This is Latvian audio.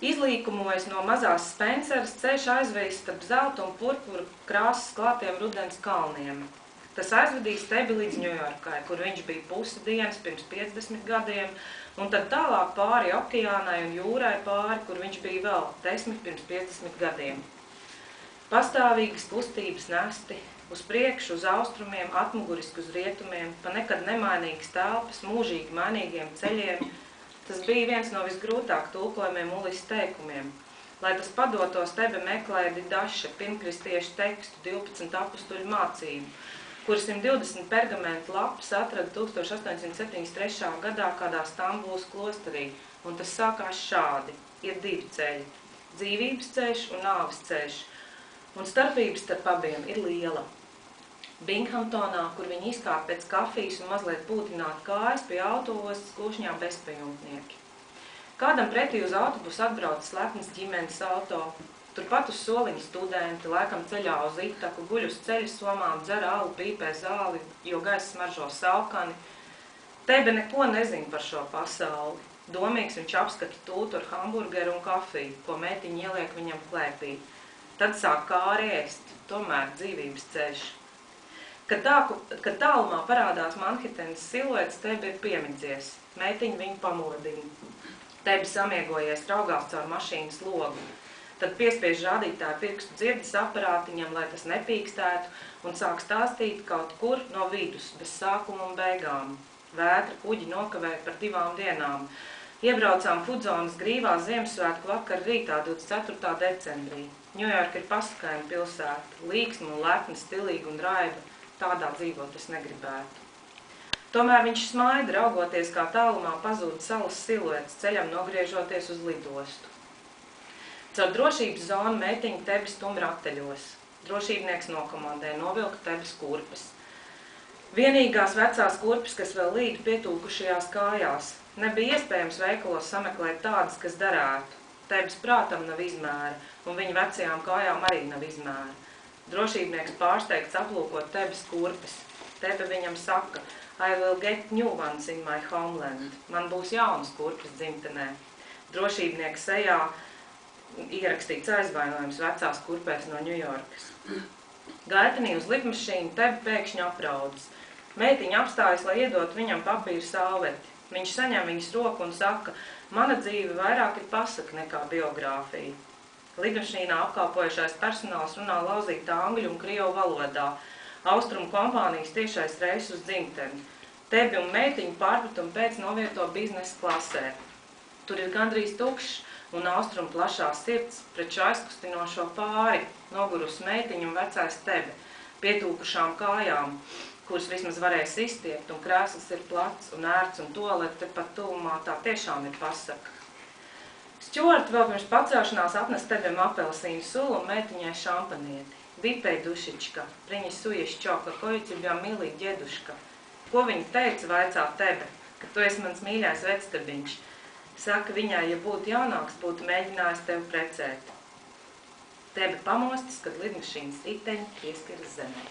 Izlīkumojas no mazās Spenceras, ceļš aizvejis starp zelta un purpura krāsas klātiem rudens kalniem. Tas aizvedīs Tebi līdz Ņujorkai, kur viņš bija pusi dienas pirms 50 gadiem, un tad tālāk pāri okeānai un jūrai pāri, kur viņš bija vēl 10 pirms 50 gadiem. Pastāvīgas kustības nesti, uz priekšu, uz austrumiem, atmuguriski uz rietumiem, pa nekad nemainīgas telpas, mūžīgi mainīgiem ceļiem. Tas bija viens no visgrūtāk tulkojumiem Ulises teikumiem. Lai tas padotos, Tebe meklēja Didaša pirmkristiešu tekstu 12 apustuļu mācību, kur 120 pergamentu lapas atrada 1873. gadā kādā Stambulas klosterī, un tas sākās šādi. Ir divi ceļi – dzīvības ceļš un nāves ceļš, un starpības starp abiem ir liela. Binghamtonā, kur viņi izkāpa pēc kafijas un mazliet pūtināt kājas, pie autoostas klušņā bezpajumtnieki. Kādam pretī uz autobusu atbrauc slepnas ģimenes auto, turpat uz soliņa studenti, laikam ceļā uz Itaku, guļ uz ceļa somām, dzer alu, pīpē zāli, jo gaisa smaržo saukani. Tebe neko nezina par šo pasauli. Domīgs viņš apskata tūtu ar hamburgeru un kafiju, ko meitiņa ieliek viņam klēpī. Tad sāk kāri ēst, tomēr dzīvības ceļš. Kad tālumā parādās Manhetenas siluets, Tebe ir piemidzies. Meitiņa viņu pamodina. Tebe samiegojies, raugās caur mašīnas logu. Tad piespiež rādītāju pirkstu dzirdes aparātiņam, lai tas nepīkstētu, un sāk stāstīt kaut kur no vidus, bez sākuma un beigām. Vētra kuģi nokavēja par 2 dienām. Iebraucām Fudzonas grīvā Ziemassvētku vakar rītā 24. decembrī. Ņujorka ir pasakaina pilsēta, līksma un lepna, stilīga un raiba. Tādā dzīvot es negribētu. Tomēr viņš smaida, raugoties, kā tālumā pazūd salas siluets, ceļam nogriežoties uz lidostu. Caur drošības zonu meitiņa Tebi stum rataļos. Drošībnieks nokomandē, novilka Tebes kurpes. Vienīgās vecās kurpes, kas vēl līd pietūkušajās kājās. Nebija iespējams veikalos sameklēt tādas, kas derētu. Tebes prātam nav izmēra, un viņa vecajām kājām arī nav izmēra. Drošībnieks pārsteigts aplūkot Tebes kurpes. Tebe viņam saka, I will get new ones in my homeland. Man būs jaunas kurpes dzimtenē. Drošībnieks sejā ierakstīts aizvainojums vecās kurpēs no Ņujorkas. Gaitenī uz lidmašīnu Tebe pēkšņi apraudas. Meitiņa apstājas, lai iedot viņam papīru salveti. Viņš saņem viņas roku un saka, mana dzīve vairāk ir pasaka nekā biogrāfija. Lidmašīnā apkalpojušais personāls runā lauzītā angļu un krievu valodā. Austrumu kompānijas tiešais reiss uz dzimteni. Tebi un meitiņu pārpratumu pēc novieto biznesa klasē. Tur ir gandrīz tukšs un austrumu plašā sirds pret šo aizkustinošo pāri, nogurus meitiņu un vecais Tebe, pietūkušām kājām, kuras vismaz varēs izstiept, un krēsls ir plats un ērts, un toalete pat tuvumā tā tiešām ir pasaka. Stjuart vēl pirms pacelšanās atnes Tebem apelsīnu sulu un meitiņai šampanieti. Vipei dušička, priņas sujišķo, kakoj тебя mīlī ģeduška. Ko viņa teica, vaicā Tebe, ka tu esi mans mīļais vectebiņš. Saka viņai, ja būtu jaunāks, būtu mēģinājis tevi precēt. Tebe pamostas, kad lidmašīnas riteņi pieskaras zemē.